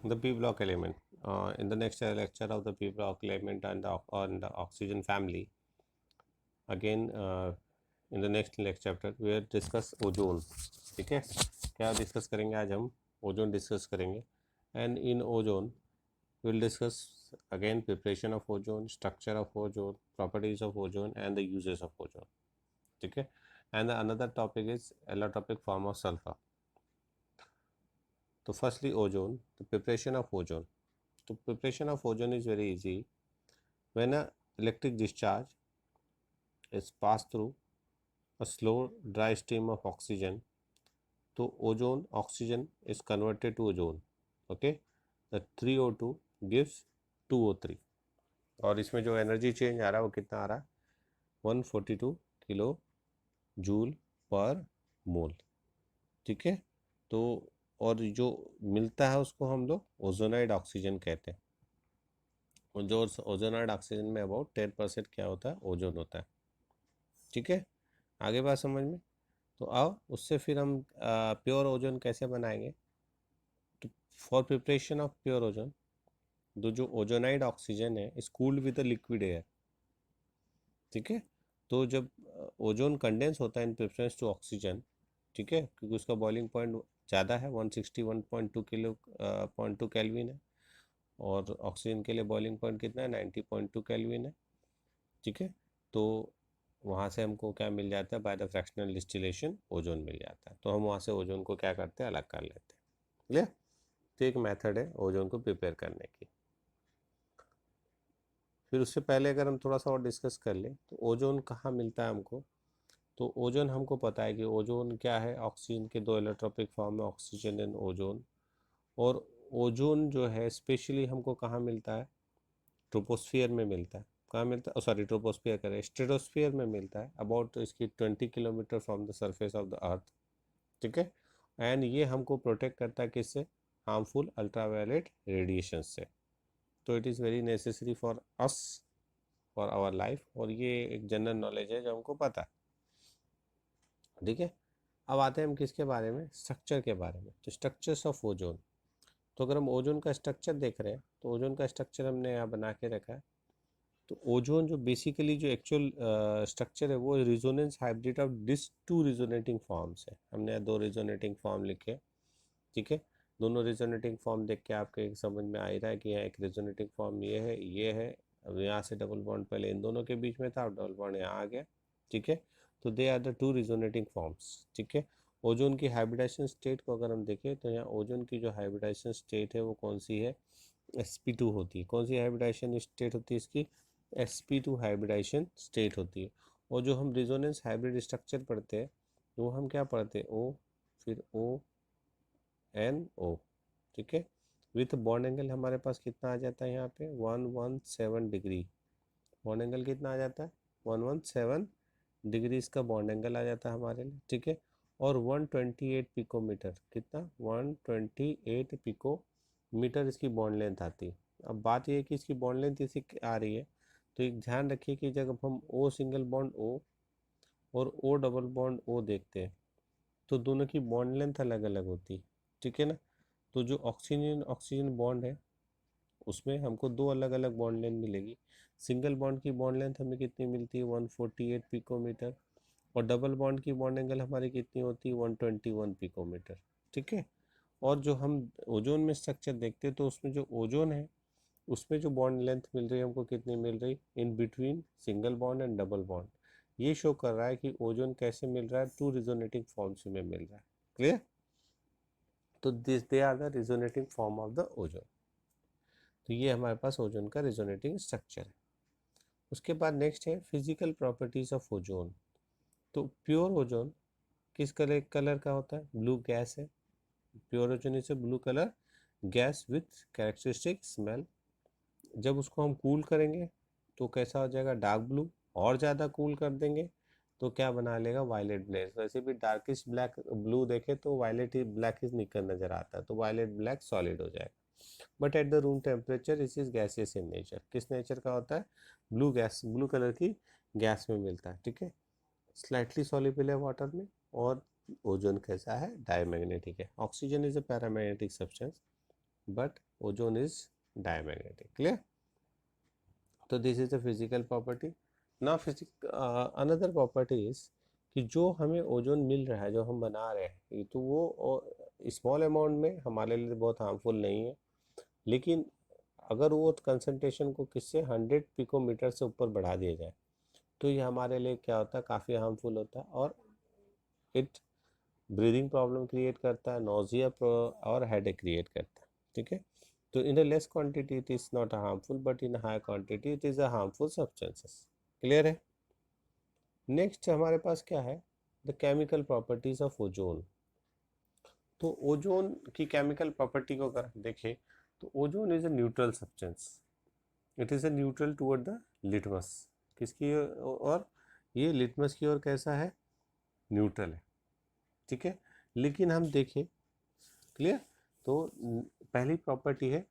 the p block element. In the next lecture of the p block element and on the oxygen family, again in the next lecture chapter we will discuss ozone. ठीक है, क्या discuss करेंगे आज हम? Ozone discuss करेंगे. And in ozone we'll discuss again preparation of ozone, structure of ozone, properties of ozone and the uses of ozone. ठीक है. And the another topic is allotropic form of sulfur. So firstly ozone, the preparation of ozone. So preparation of ozone is very easy. When a electric discharge is passed through a slow dry stream of oxygen, तो ozone oxygen is converted to ozone. Okay, the 3O2 gives 2O3 और इसमें जो energy change आ रहा है वो कितना आ रहा है? 142 किलो जूल पर मोल. ठीक है. तो और जो मिलता है उसको हम लोग ओजोनाइड ऑक्सीजन कहते हैं. और जो ओजोनाइड ऑक्सीजन में अबाउट 10% क्या होता है? ओजोन होता है. ठीक है, आगे बात समझ में. तो आओ उससे फिर हम प्योर ओजोन कैसे बनाएंगे. तो for preparation of pure ozone, जो ओजोनाइड ऑक्सीजन है is cooled with liquid air. ठीक है. तो जब ओजोन कंडेंस होता है इन प्रेफरेंस टू ऑक्सीजन, ठीक है, क्योंकि उसका बॉइलिंग पॉइंट ज़्यादा है, 161.2 किलो 0.2 केल्विन है, और ऑक्सीजन के लिए बॉइलिंग पॉइंट कितना है? 90.2 केल्विन है. ठीक है. तो वहाँ से हमको क्या मिल जाता है? By the fractional distillation ozone मिल जाता है. तो हम वहाँ से ओजोन को क्या करते हैं? अलग कर लेते हैं. क्लियर. तो एक मेथड है ओजोन को प्रिपेयर करने की. फिर उससे पहले अगर हम थोड़ा सा और डिस्कस कर लें तो ओजोन कहाँ मिलता है हमको. तो ओजोन हमको पता है कि ओजोन क्या है? ऑक्सीजन के दो इलेक्ट्रोपिक फॉर्म है, ऑक्सीजन एंड ओजोन. और ओजोन जो है स्पेशली हमको कहाँ मिलता है? ट्रोपोस्फियर में मिलता है. कहाँ मिलता है? सॉरी, ट्रोपोस्फियर करें, स्ट्रेटोस्फियर में मिलता है, अबाउट इसकी 20 kilometre from the surface of the earth. ठीक है. एंड ये हमको प्रोटेक्ट करता है किससे? हार्मफुल अल्ट्रावायलेट रेडिएशन से. तो it is very necessary for us, for our life. और ये एक जनरल नॉलेज है जो हमको पता है. ठीक है. अब आते हैं हम किसके बारे में? स्ट्रक्चर के बारे में. तो स्ट्रक्चर्स ऑफ ओजोन. तो अगर हम ओजोन का स्ट्रक्चर देख रहे हैं तो ओजोन का स्ट्रक्चर हमने यहाँ बना के रखा है. तो ओजोन जो बेसिकली जो एक्चुअल स्ट्रक्चर है वो resonance hybrid of this two resonating forms है. हमने दो रिजोनेटिंग फॉर्म लिखे. ठीक है. दोनों रिजोनेटिंग फॉर्म देख के आपके एक समझ में आ ही रहा है कि यहाँ एक रिजोनेटिंग फॉर्म ये है, ये है. अब यहाँ से डबल बॉन्ड पहले इन दोनों के बीच में था, अब डबल बॉन्ड यहाँ आ गया. ठीक है. तो they are the two resonating forms. ठीक है. ओजोन की हाइब्रिडाइजेशन स्टेट को अगर हम देखें तो यहाँ ओजोन की जो हाइब्रिडाइजेशन स्टेट है वो कौन सी है? sp2 होती है. कौन सी हाइब्रिडाइजेशन स्टेट होती है इसकी? sp2 हाइब्रिडाइजेशन स्टेट होती है. और जो हम रिजोनेंस हाइब्रिड स्ट्रक्चर पढ़ते हैं तो वो हम क्या पढ़ते हैं? ओ, फिर ओ, एन, ओ. ठीक है. विथ बॉन्ड एंगल हमारे पास कितना आ जाता है यहाँ पे? 117 डिग्री. बॉन्ड एंगल कितना आ जाता है? 117 डिग्री इसका बॉन्ड एंगल आ जाता है हमारे लिए. ठीक है. और 128 पिकोमीटर, कितना? 128 पिकोमीटर इसकी बॉन्ड लेंथ आती है. अब बात यह है कि इसकी बॉन्ड लेंथ इसी आ रही है. तो एक ध्यान रखिए कि जब हम ओ सिंगल बॉन्ड ओ और ओ डबल बॉन्ड ओ देखते हैं तो दोनों की बॉन्ड लेंथ अलग अलग होती है. ठीक है ना. तो जो ऑक्सीजन ऑक्सीजन बॉन्ड है उसमें हमको दो अलग अलग बॉन्ड लेंथ मिलेगी. सिंगल बॉन्ड की बॉन्ड लेंथ हमें कितनी मिलती है? 148 पिकोमीटर. और डबल बॉन्ड की बॉन्ड एंगल हमारी कितनी होती है? 121 पिकोमीटर. ठीक है. और जो हम ओजोन में स्ट्रक्चर देखते हैं तो उसमें जो ओजोन है उसमें जो बॉन्ड लेंथ मिल रही है हमको कितनी मिल रही? In between single bond and double bond. ये शो कर रहा है कि ओजोन कैसे मिल रहा है? टू रिजोनेटिंग फॉर्म्स में मिल रहा है. क्लियर. तो this they are the resonating form of the ozone. तो ये हमारे पास ओजोन का रिजोनेटिंग स्ट्रक्चर है. उसके बाद नेक्स्ट है फिजिकल प्रॉपर्टीज ऑफ ओजोन. तो प्योर ओजोन किस कलर का होता है? ब्लू गैस है. Pure ozone is a blue colour gas with characteristic smell. जब उसको हम कूल करेंगे तो कैसा हो जाएगा? Dark blue. और ज़्यादा कूल कर देंगे तो क्या बना लेगा? Violet black. वैसे भी डार्किश ब्लैक ब्लू देखे तो वायलेट ही ब्लैक ही निकल नजर आता है, तो वायलेट ब्लैक सॉलिड हो जाएगा. But at the room temperature इस इज गैसियस इन नेचर. किस नेचर का होता है? ब्लू गैस, ब्लू कलर की गैस में मिलता है. ठीक है. स्लाइटली सॉल्युबल है वाटर में. और ओजोन कैसा है? डायमैग्नेटिक है. Oxygen is a paramagnetic substance. but ozone is diamagnetic. Clear? तो this is the physical property. ना अनदर प्रॉपर्टी इज कि जो हमें ओजोन मिल रहा है, जो हम बना रहे हैं, तो वो स्मॉल अमाउंट में हमारे लिए बहुत हार्मफुल नहीं है, लेकिन अगर वो कंसंट्रेशन को किससे 100 पिकोमीटर से ऊपर बढ़ा दिया जाए तो ये हमारे लिए क्या होता है, काफ़ी हार्मफुल होता है और इट ब्रीदिंग प्रॉब्लम क्रिएट करता है, नोजिया और हेडेक क्रिएट करता है. ठीक है, तो in a less quantity it is not harmful, but in high quantity it is a harmful substances. Clear है? नेक्स्ट हमारे पास क्या है, the chemical properties of ozone. तो ओजोन की केमिकल प्रॉपर्टी को अगर देखें तो ozone is a neutral substance. It is a neutral toward the litmus. किसकी और ये लिटमस की ओर कैसा है, न्यूट्रल है. ठीक है, लेकिन हम देखें, क्लियर, तो पहली प्रॉपर्टी है,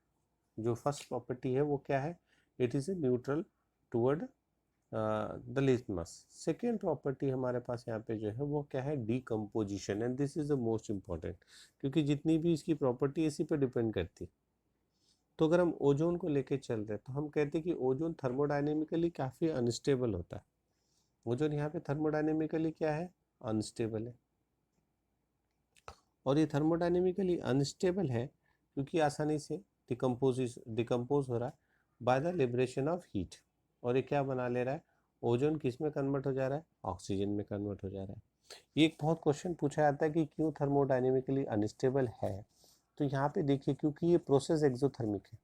जो फर्स्ट प्रॉपर्टी है वो क्या है, it is a neutral toward the litmus. Second property हमारे पास यहाँ पे जो है वो क्या है, decomposition, and this is the most important, क्योंकि जितनी भी इसकी प्रॉपर्टी इसी पे डिपेंड करती है. तो अगर हम ओजोन को लेके चल रहे हैं तो हम कहते हैं कि ओजोन थर्मोडाइनेमिकली काफ़ी अनस्टेबल होता है. ओजोन यहाँ पे थर्मोडाइनेमिकली क्या है, अनस्टेबल है. और ये थर्मोडाइनेमिकली अनस्टेबल है क्योंकि आसानी से डिकम्पोज हो रहा है by the liberation of heat. और ये क्या बना ले रहा है, ओजोन किस में कन्वर्ट हो जा रहा है, ऑक्सीजन में कन्वर्ट हो जा रहा है. ये एक बहुत क्वेश्चन पूछा जाता है कि क्यों थर्मोडाइनेमिकली अनस्टेबल है. तो यहाँ पे देखिए, क्योंकि ये प्रोसेस एक्सोथर्मिक है,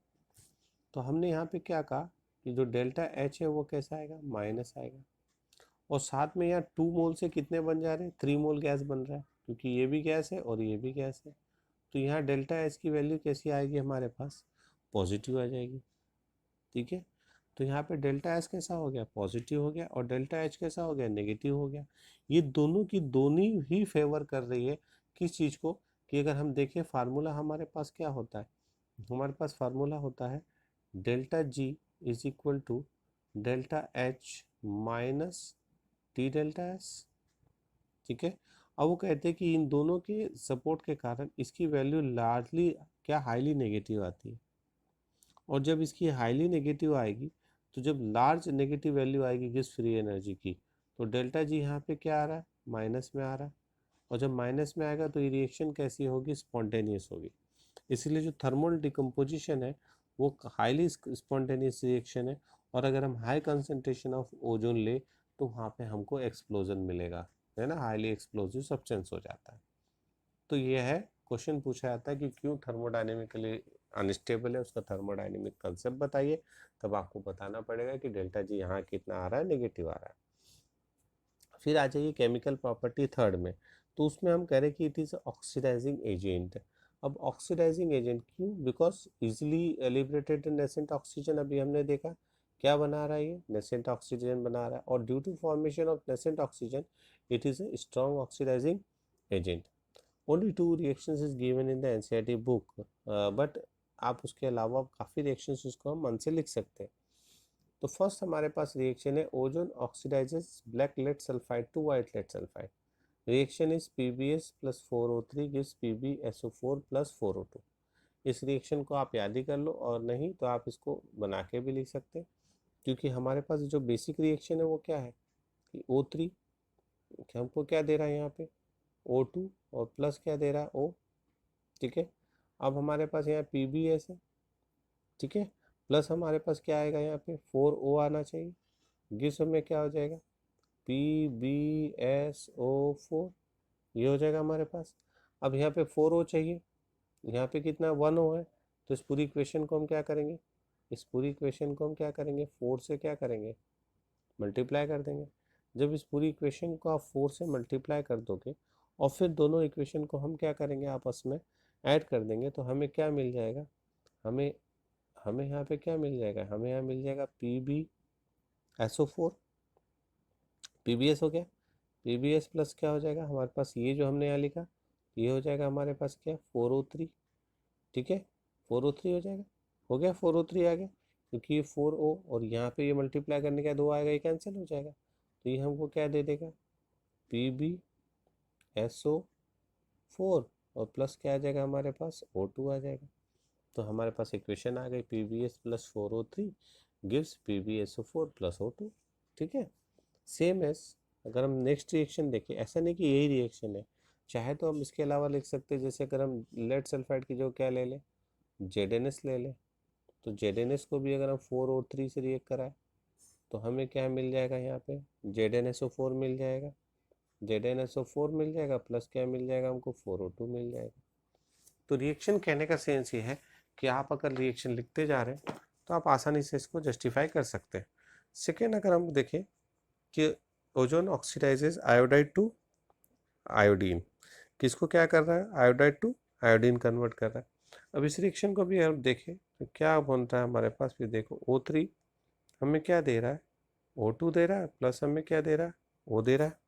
तो हमने यहाँ पे क्या कहा कि जो डेल्टा एच है वो कैसा आएगा, माइनस आएगा. और साथ में यहाँ 2 मोल से कितने बन जा रहे हैं, 3 मोल गैस बन रहा है, क्योंकि ये भी गैस है और ये भी गैस है. तो यहाँ डेल्टा एच की वैल्यू कैसी आएगी हमारे पास, पॉजिटिव आ जाएगी. ठीक है, तो यहाँ पे डेल्टा एच कैसा हो गया, पॉजिटिव हो गया, और डेल्टा एच कैसा हो गया, नेगेटिव हो गया. ये दोनों की दोनों ही फेवर कर रही है किस चीज़ को, कि अगर हम देखें फार्मूला हमारे पास क्या होता है, हमारे पास फार्मूला होता है delta G is equal to delta H minus T delta S. ठीक है, अब वो कहते हैं कि इन दोनों के सपोर्ट के कारण इसकी वैल्यू लार्जली क्या, हाईली नेगेटिव आती है. और जब इसकी हाईली नेगेटिव आएगी, तो जब लार्ज नेगेटिव वैल्यू आएगी किस फ्री एनर्जी की, तो डेल्टा जी यहाँ पे क्या आ रहा है, माइनस में आ रहा है. और जब माइनस में आएगा तो ये रिएक्शन कैसी होगी, स्पॉन्टेनियस होगी. इसलिए जो थर्मल डिकम्पोजिशन है वो हाईली स्पॉन्टेनियस रिएक्शन है. और अगर हम हाई कंसंट्रेशन ऑफ ओजोन ले तो वहाँ पे हमको एक्सप्लोजन मिलेगा, है ना, हाईली एक्सप्लोजिव सब्सटेंस हो जाता है. तो ये है, क्वेश्चन पूछा जाता है कि क्यों थर्मोडाइनेमिकली अनस्टेबल है, उसका थर्मोडाइनेमिक कंसेप्ट बताइए. तब आपको बताना पड़ेगा कि डेल्टा जी यहाँ कितना आ रहा है, नेगेटिव आ रहा है. फिर आ जाइए केमिकल प्रॉपर्टी थर्ड में. तो उसमें हम कह रहे हैं कि इट इज़ ऑक्सीडाइजिंग एजेंट. अब ऑक्सीडाइजिंग एजेंट क्यों, because easily liberated nascent oxygen, अभी हमने देखा क्या बना रहा है, ये नेसेंट ऑक्सीजन बना रहा है. और due to formation of nascent oxygen it is a strong oxidising agent. Only 2 reactions is given in the NCERT book, but आप उसके अलावा काफ़ी रिएक्शंस उसको हम मन से लिख सकते हैं. तो फर्स्ट हमारे पास रिएक्शन है, ozone oxidises black lead sulphide to white lead sulphide. Reaction is PbS plus 4O3 gives PbSO4 plus 4O2. इस रिएक्शन को आप याद ही कर लो, और नहीं तो आप इसको बना के भी लिख सकते हैं, क्योंकि हमारे पास जो बेसिक रिएक्शन है वो क्या है कि O3 हमको क्या दे रहा है यहाँ पे, O2, और प्लस क्या दे रहा है, O. ठीक है, अब हमारे पास यहाँ PbS है. ठीक है, प्लस हमारे पास क्या आएगा, यहाँ पे 4O आना चाहिए. गिव्स में क्या हो जाएगा, PbSO4, ये हो जाएगा हमारे पास. अब यहाँ पे 4O चाहिए, यहाँ पे कितना 1O है. तो इस पूरी इक्वेशन को हम क्या करेंगे, इस पूरी इक्वेशन को हम क्या करेंगे, 4 से क्या करेंगे, मल्टीप्लाई कर देंगे. जब इस पूरी इक्वेशन को आप 4 से मल्टीप्लाई कर दोगे और फिर दोनों इक्वेशन को हम क्या करेंगे, आपस में ऐड कर देंगे, तो हमें क्या मिल जाएगा, हमें हमें यहाँ पे क्या मिल जाएगा, हमें यहाँ मिल जाएगा PbSO4. PbS हो गया, PbS प्लस क्या हो जाएगा हमारे पास, ये जो हमने यहाँ लिखा ये हो जाएगा हमारे पास क्या, 4O3. ठीक है, 4O3 हो जाएगा, हो गया 4O3 आ गया, क्योंकि ये 4O और यहाँ पे ये मल्टीप्लाई करने का 2 आएगा, ये कैंसिल हो जाएगा. तो ये हमको क्या दे देगा, PbSO4, और प्लस क्या आ जाएगा हमारे पास, O2 आ जाएगा. तो हमारे पास इक्वेशन आ गई PbS plus 4O3 gives PbSO4 plus O2। ठीक है, सेम एस अगर हम नेक्स्ट रिएक्शन देखें, ऐसा नहीं कि यही रिएक्शन है, चाहे तो हम इसके अलावा लिख सकते हैं, जैसे अगर हम लेड सल्फाइड की जो क्या ले लें, ZnS ले लें, तो ZnS को भी अगर हम 4O3 से रिएक्ट कराएं तो हमें क्या मिल जाएगा, यहाँ पे ZnSO4 मिल जाएगा, ZnSO4 मिल जाएगा प्लस क्या मिल जाएगा हमको, 4O2 मिल जाएगा। तो रिएक्शन कहने का सेंस ये है कि आप अगर रिएक्शन लिखते जा रहे हैं तो आप आसानी से इसको जस्टिफाई कर सकते हैं। सेकेंड, अगर हम देखें कि ozone oxidises iodide to iodine, किसको क्या कर रहा है, आयोडाइड टू आयोडीन कन्वर्ट कर रहा है। अब इस रिएक्शन को भी हम देखें तो क्या बन रहा है हमारे पास, भी देखो O3 हमें क्या दे रहा है, O2 दे रहा है प्लस हमें क्या दे रहा है, O दे रहा है।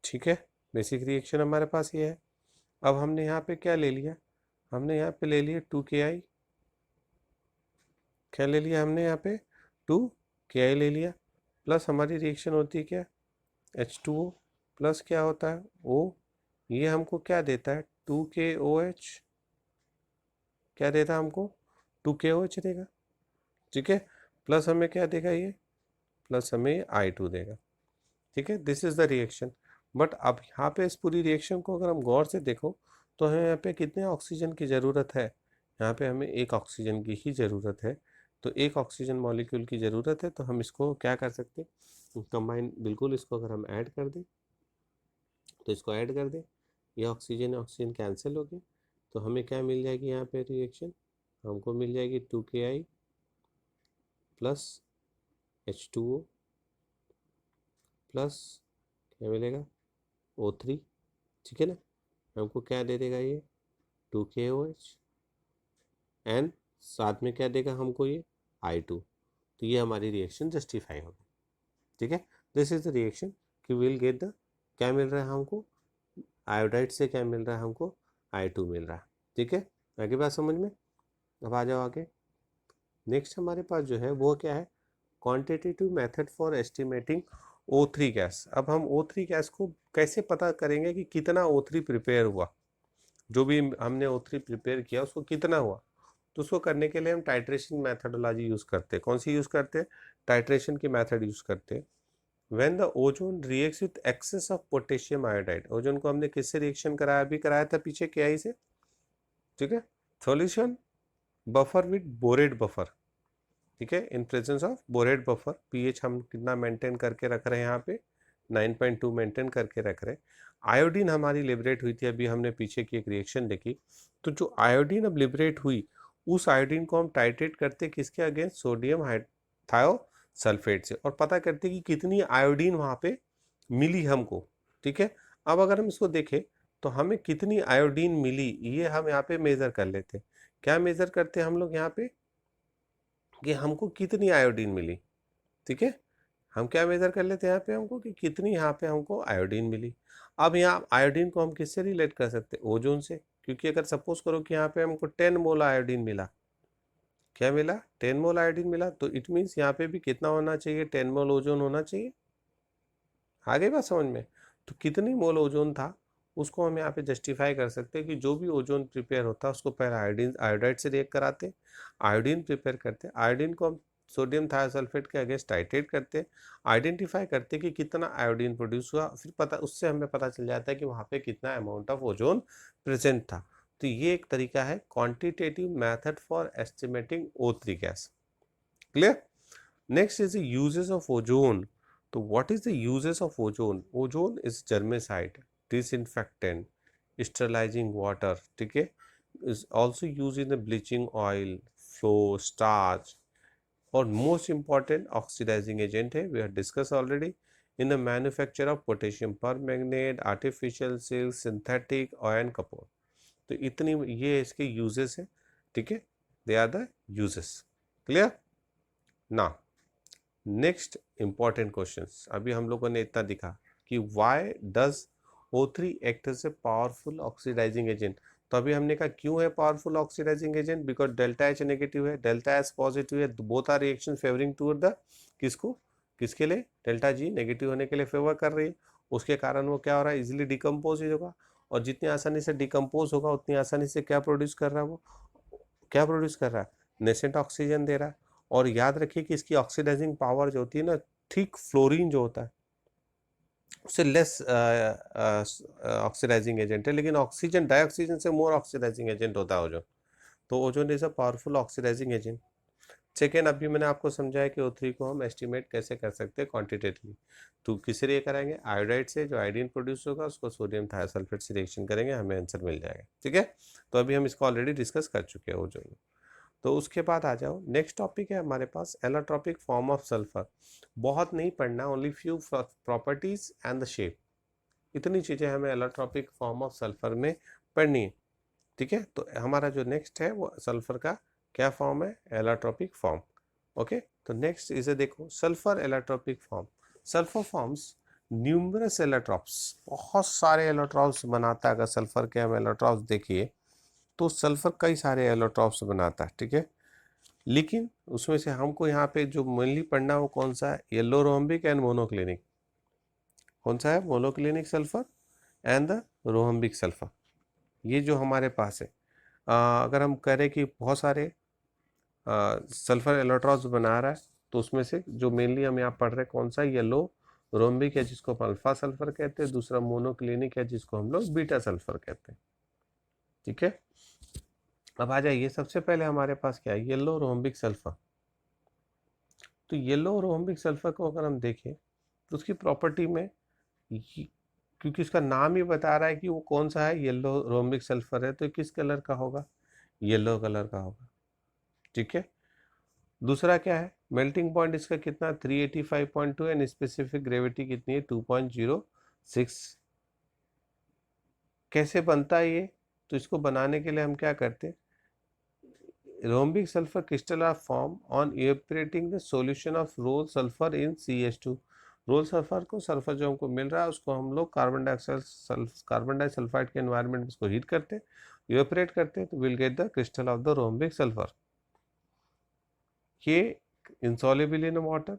ठीक है, बेसिक रिएक्शन हमारे पास ये है। अब हमने यहाँ पे क्या ले लिया, हमने यहाँ पे ले लिया 2Ki, क्या ले लिया हमने यहाँ पे 2Ki ले लिया, प्लस हमारी रिएक्शन होती है क्या, H2O प्लस क्या होता है O, ये हमको क्या देता है 2KOH, क्या देता है हमको 2KOH देगा। ठीक है, प्लस हमें क्या देगा ये, प्लस हमें I2 देगा। ठीक है, this is the reaction. But अब यहाँ पे इस पूरी रिएक्शन को अगर हम गौर से देखो तो हमें यहाँ पे कितने ऑक्सीजन की ज़रूरत है, यहाँ पे हमें एक ऑक्सीजन की ही ज़रूरत है। तो एक ऑक्सीजन मॉलिक्यूल की ज़रूरत है, तो हम इसको क्या कर सकते हैं, कंबाइन, बिल्कुल इसको अगर हम ऐड कर दें तो इसको ऐड कर दें, ये ऑक्सीजन ऑक्सीजन कैंसिल हो गए, तो हमें क्या मिल जाएगी यहाँ पे रिएक्शन, हमको मिल जाएगी 2Ki प्लस H2O प्लस क्या मिलेगा O3। ठीक है ना, हमको क्या दे देगा ये 2KOH एंड साथ में क्या देगा हमको ये I2। तो ये हमारी रिएक्शन जस्टिफाई होगी। ठीक है, दिस इज द रिएक्शन कि विल गेट द, क्या मिल रहा है हमको, आयोडाइड से क्या मिल रहा है हमको, I2 मिल रहा है। ठीक है, आगे बात समझ में। अब आ जाओ आगे। नेक्स्ट हमारे पास जो है वो क्या है, quantitative method for estimating O3 gas. अब हम O3 गैस को कैसे पता करेंगे कि कितना O3 प्रिपेयर हुआ, जो भी हमने O3 प्रिपेयर किया उसको कितना हुआ। तो उसको करने के लिए हम टाइट्रेशन मैथडोलॉजी यूज़ करते हैं। कौन सी यूज़ करते हैं, टाइट्रेशन की मेथड यूज़ करते हैं। When the ozone reacts with access of potassium iodide, ozone को हमने किससे रिएक्शन कराया, अभी कराया था पीछे KI से। ठीक है, solution buffer with borate buffer. ठीक है, in presence of borate buffer, pH हम कितना मेंटेन करके रख रहे हैं, यहाँ पे 9.2 मेंटेन करके रख रहे हैं। आयोडीन हमारी लिबरेट हुई थी, अभी हमने पीछे की एक रिएक्शन देखी। तो जो आयोडीन अब लिबरेट हुई, उस आयोडीन को हम टाइट्रेट करते किसके अगेंस्ट, सोडियम थायोसल्फेट से, और पता करते कि कितनी आयोडीन वहाँ पे मिली हमको। ठीक है, अब अगर हम इसको देखें तो हमें कितनी आयोडीन मिली, ये हम यहाँ पे मेजर कर लेते हैं। क्या मेजर करते हैं हम लोग यहाँ पे, कि हमको कितनी आयोडीन मिली। ठीक है, हम क्या मेजर कर लेते हैं यहाँ पे हमको, कि कितनी यहाँ पे हमको आयोडीन मिली। अब यहाँ आयोडीन को हम किससे रिलेट कर सकते हैं, ओजोन से, क्योंकि अगर सपोज करो कि यहाँ पे हमको 10 मोल आयोडीन मिला, क्या मिला 10 मोल आयोडीन मिला, तो इट मीन्स यहाँ पे भी कितना होना चाहिए, 10 मोल ओजोन होना चाहिए। आगे बात समझ में। तो कितनी मोल ओजोन था उसको हम यहाँ पे जस्टिफाई कर सकते हैं कि जो भी ओजोन प्रिपेयर होता है उसको पहले आयोडीन आयोडाइड से रिएक्ट कराते, आयोडीन प्रिपेयर करते, आयोडीन को हम सोडियम थायोसल्फेट के अगेंस्ट टाइट्रेट करते, आइडेंटिफाई करते कि कितना आयोडीन प्रोड्यूस हुआ, फिर पता, उससे हमें पता चल जाता है कि वहाँ पे कितना अमाउंट ऑफ ओजोन प्रेजेंट था। तो ये एक तरीका है quantitative method for estimating O3 गैस। Clear. Next is the uses of ozone. तो what is the uses of ozone, ozone is germicide, disinfectant, sterilizing water, ठीक है, is also used in the bleaching oil, flour, starch, और most important oxidizing agent है, we have discussed already, in the manufacture of potassium permanganate, artificial silk, synthetic iron Kapoor. तो इतनी ये इसके uses है। ठीक है, they are the uses. Clear ना। नेक्स्ट इंपॉर्टेंट क्वेश्चंस, अभी हम लोगों ने इतना दिखा कि why does O3 act as a powerful oxidising agent. तो अभी हमने कहा क्यों है powerful oxidising agent, because delta H negative है, डेल्टा S पॉजिटिव है, both are reaction favouring toward the, किसको, किसके लिए, डेल्टा G नेगेटिव होने के लिए फेवर कर रही है। उसके कारण वो क्या हो रहा है, इजिली डिकम्पोज होगा, और जितनी आसानी से डिकम्पोज होगा उतनी आसानी से क्या प्रोड्यूस कर रहा है वो, क्या प्रोड्यूस कर रहा है, नेसेंट ऑक्सीजन दे रहा है। और याद रखिए कि इसकी ऑक्सीडाइजिंग पावर जो होती है ना, थिक फ्लोरीन जो होता है उससे लेस ऑक्सीडाइजिंग एजेंट है, लेकिन ऑक्सीजन डाइऑक्सीजन से मोर ऑक्सीडाइजिंग एजेंट होता है ओजोन। तो ozone is a powerful oxidising agent. Second, अभी मैंने आपको समझाया कि O3 को हम एस्टिमेट कैसे कर सकते हैं क्वांटिटेटिवली। तो किससे ये कराएंगे, आयोडाइड से, जो आयोडीन प्रोड्यूस होगा उसको सोडियम थायोसल्फेट से रिएक्शन करेंगे, हमें आंसर मिल जाएगा। ठीक है, तो अभी हम इसको ऑलरेडी डिस्कस कर चुके हैं ओजोन। तो उसके बाद आ जाओ, नेक्स्ट टॉपिक है हमारे पास एलोट्रॉपिक फॉर्म ऑफ सल्फर। बहुत नहीं पढ़ना, only few properties and the shape, इतनी चीजें हमें एलोट्रॉपिक फॉर्म ऑफ सल्फर में पढ़नी है। ठीक है, तो हमारा जो नेक्स्ट है वो सल्फर का क्या फॉर्म है, एलोट्रॉपिक फॉर्म। ओके, तो नेक्स्ट इसे देखो, sulphur allotropic form. Sulphur forms numerous allotropes, बहुत सारे एलोट्रॉप्स बनाता है। अगर सल्फर के हम एलोट्रॉप्स देखिए तो सल्फर कई सारे एलोट्रॉप्स बनाता है। ठीक है, लेकिन उसमें से हमको यहाँ पे जो मेनली पढ़ना है वो कौन सा है, येलो रोहम्बिक एंड मोनोक्लिनिक। कौन सा है, monoclinic sulphur and the rhombic sulphur, ये जो हमारे पास है। अगर हम कह रहे कि बहुत सारे सल्फर एलोट्रॉप्स बना रहा है, तो उसमें से जो मेनली हम यहाँ पढ़ रहे हैं कौन सा, येलो रोम्बिक है जिसको हम अल्फा सल्फर कहते हैं, दूसरा मोनोक्लिनिक है जिसको हम लोग बीटा सल्फर कहते हैं। ठीक है, अब आ जाइए, सबसे पहले हमारे पास क्या है, येलो रोम्बिक सल्फर। तो येलो रोम्बिक सल्फर को अगर हम देखें तो उसकी प्रॉपर्टी में क्योंकि उसका नाम ही बता रहा है कि वो कौन सा है, येलो रोम्बिक सल्फर है, तो किस कलर का होगा, येलो कलर का होगा। ठीक है, दूसरा क्या है, मेल्टिंग पॉइंट इसका कितना 385.2 एंड स्पेसिफिक ग्रेविटी कितनी है 2.06। कैसे बनता है ये, तो इसको बनाने के लिए हम क्या करते हैं, rhombic sulphur crystal are form on evaporating the solution of roll sulphur in CH2। Roll sulphur को, सल्फर जो हमको मिल रहा है उसको हम लोग कार्बन डाइसल्फाइड के एनवायरनमेंट में उसको हीट करते हैं, इवेपोरेट करते हैं, तो will get the crystal of the rhombic sulphur. ये insoluble in water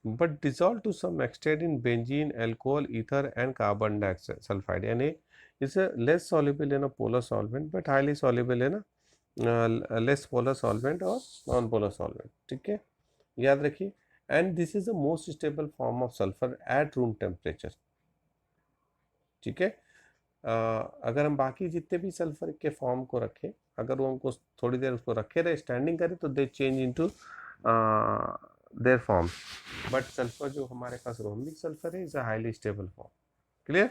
but dissolved to some extent in benzene, alcohol, ether and carbon dioxide यानी it's a less soluble in a polar solvent but highly soluble in a less polar solvent or non polar solvent। ठीक है, याद रखिए, and this is the most stable form of sulfur at room temperature। ठीक है, अगर हम बाकी जितने भी सल्फर के फॉर्म को रखें, अगर वो हमको थोड़ी देर उसको रखे रहे, स्टैंडिंग करें, तो they change into their form. But sulphur जो हमारे पास रोम्बिक सल्फर है is a highly stable form. Clear,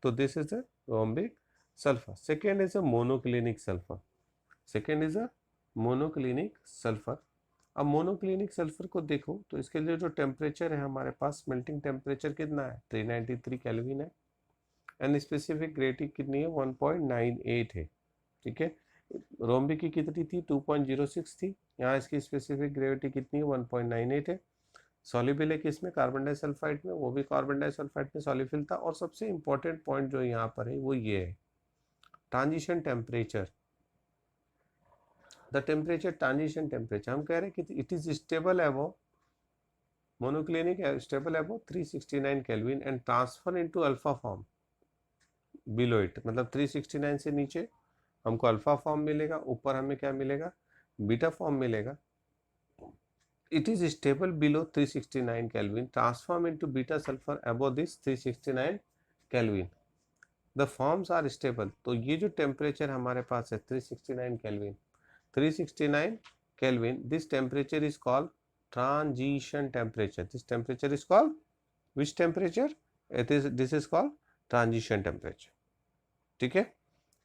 तो this is the rhombic sulphur. Second is a monoclinic sulphur. Second is a monoclinic sulphur. अब monoclinic sulphur को देखो तो इसके लिए जो टेम्परेचर है हमारे पास, मेल्टिंग टेम्परेचर कितना है 393 केल्विन है, एंड स्पेसिफिक ग्रेविटी कितनी है 1.98 है। ठीक है, रोम्बी की कितनी थी 2.06 थी, यहाँ इसकी स्पेसिफिक ग्रेविटी कितनी है 1.98 है। सॉल्युबल है किसमें, कार्बन डाइसल्फाइड में, वो भी कार्बन डाइसल्फाइड में सॉल्युबल था। और सबसे इंपॉर्टेंट पॉइंट जो यहाँ पर है वो ये है, transition temperature. The temperature, transition temperature, हम कह रहे हैं कि it is stable above, monoclinic stable above 369 kelvin and transfer into alpha form below it. मतलब 369 से नीचे हमको अल्फा फॉर्म मिलेगा, ऊपर हमें क्या मिलेगा, बीटा फॉर्म मिलेगा। It is stable below 369 Kelvin, transform into beta sulfur above this 369 Kelvin. The forms are stable। तो ये जो टेम्परेचर हमारे पास है 369 Kelvin, 369 Kelvin, this temperature is called transition temperature। This temperature is called which temperature? This is called transition temperature। ठीक है,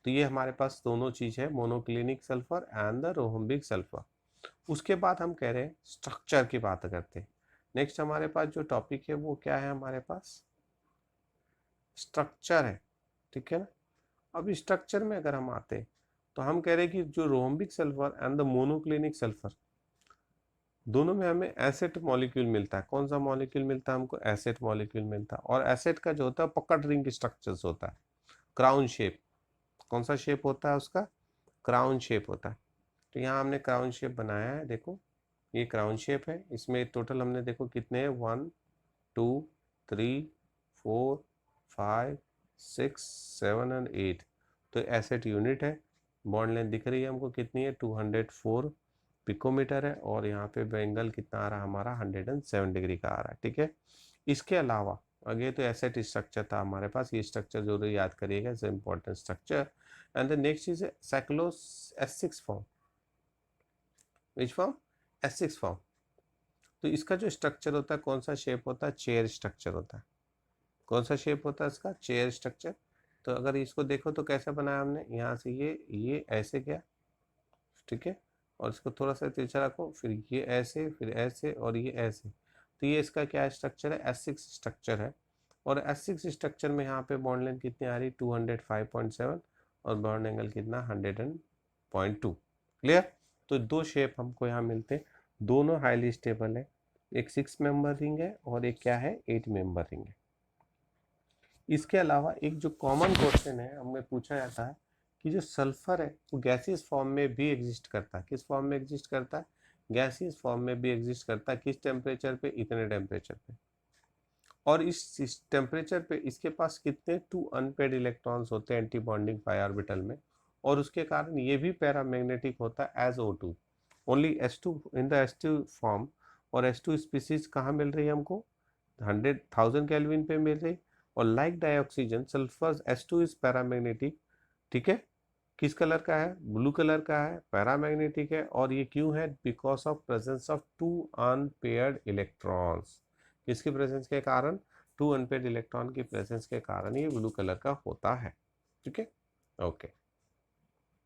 तो ये हमारे पास दोनों चीज है, monoclinic sulphur and the rhombic sulphur. उसके बाद हम कह रहे हैं स्ट्रक्चर की बात करते हैं। नेक्स्ट हमारे पास जो टॉपिक है वो क्या है, हमारे पास स्ट्रक्चर है। ठीक है ना, अब स्ट्रक्चर में अगर हम आते हैं तो हम कह रहे हैं कि जो rhombic sulphur and the monoclinic sulphur, दोनों में हमें एसिड मॉलिक्यूल मिलता है। कौन सा मॉलिक्यूल मिलता है हमको, एसिड मॉलिक्यूल मिलता है। और एसिड का जो होता है पकड़ रिंग स्ट्रक्चर्स होता है, क्राउन शेप। कौन सा शेप होता है उसका, क्राउन शेप होता है। तो यहाँ हमने क्राउन शेप बनाया है, देखो ये क्राउन शेप है। इसमें टोटल हमने देखो कितने हैं, 1 2 3 4 5 6 7 एंड 8। तो एसेट यूनिट है, बॉन्ड लेंथ दिख रही है हमको कितनी है, 204 पिकोमीटर है, और यहाँ पे एंगल कितना आ रहा है हमारा, 107 डिग्री का आ रहा है, ठीक है। इसके अलावा आगे तो एसेट स्ट्रक्चर था हमारे पास, ये स्ट्रक्चर जरूर याद करिएगा, it's important structure. And the next is cyclo S6 form, which form, S6 form. तो इसका जो स्ट्रक्चर होता है कौन सा शेप होता है, चेयर स्ट्रक्चर होता है। कौन सा शेप होता है इसका, चेयर स्ट्रक्चर। तो अगर इसको देखो तो कैसा बनाया हमने, यहाँ से ये ऐसे गया, ठीक है, और इसको थोड़ा सा तिरछा रखो, फिर ये ऐसे, फिर ऐसे, और ये ऐसे। तो ये इसका क्या स्ट्रक्चर है, S6 स्ट्रक्चर है। और S6 स्ट्रक्चर में यहाँ पे बॉन्ड लेंथ कितनी आ रही, 205.7, और बॉन्ड एंगल कितना, 100.2। क्लियर। तो दो शेप हमको यहाँ मिलते हैं, दोनों हाईली स्टेबल है, एक 6 मेंबर रिंग है और एक क्या है, 8 मेंबर रिंग है। इसके अलावा एक जो कॉमन क्वेश्चन है हमें पूछा जाता है कि जो सल्फर है वो गैसियस फॉर्म में भी एग्जिस्ट करता है, किस फॉर्म में एग्जिस्ट करता है, गैसियस फॉर्म में भी एग्जिस्ट करता है, किस टेम्परेचर पे, इतने टेम्परेचर पे। और इस टेम्परेचर पे इसके पास कितने 2 अनपेड इलेक्ट्रॉन्स होते हैं एंटी बॉन्डिंग पाई ऑर्बिटल में, और उसके कारण ये भी पैरामैग्नेटिक होता है as O2, only S2 in the S2 form. और S2 स्पीसीज कहाँ मिल रही है हमको, 100,000 केल्विन पे मिल रही। और like dioxygen sulphur S2 is paramagnetic, ठीक है, किस कलर का है, ब्लू कलर का है, पैरामैग्नेटिक है। और ये क्यों है, because of presence of 2 unpaired electrons. किसकी प्रेजेंस के कारण, 2 अनपेयर्ड इलेक्ट्रॉन की प्रेजेंस के कारण ये ब्लू कलर का होता है, ठीक है। ओके।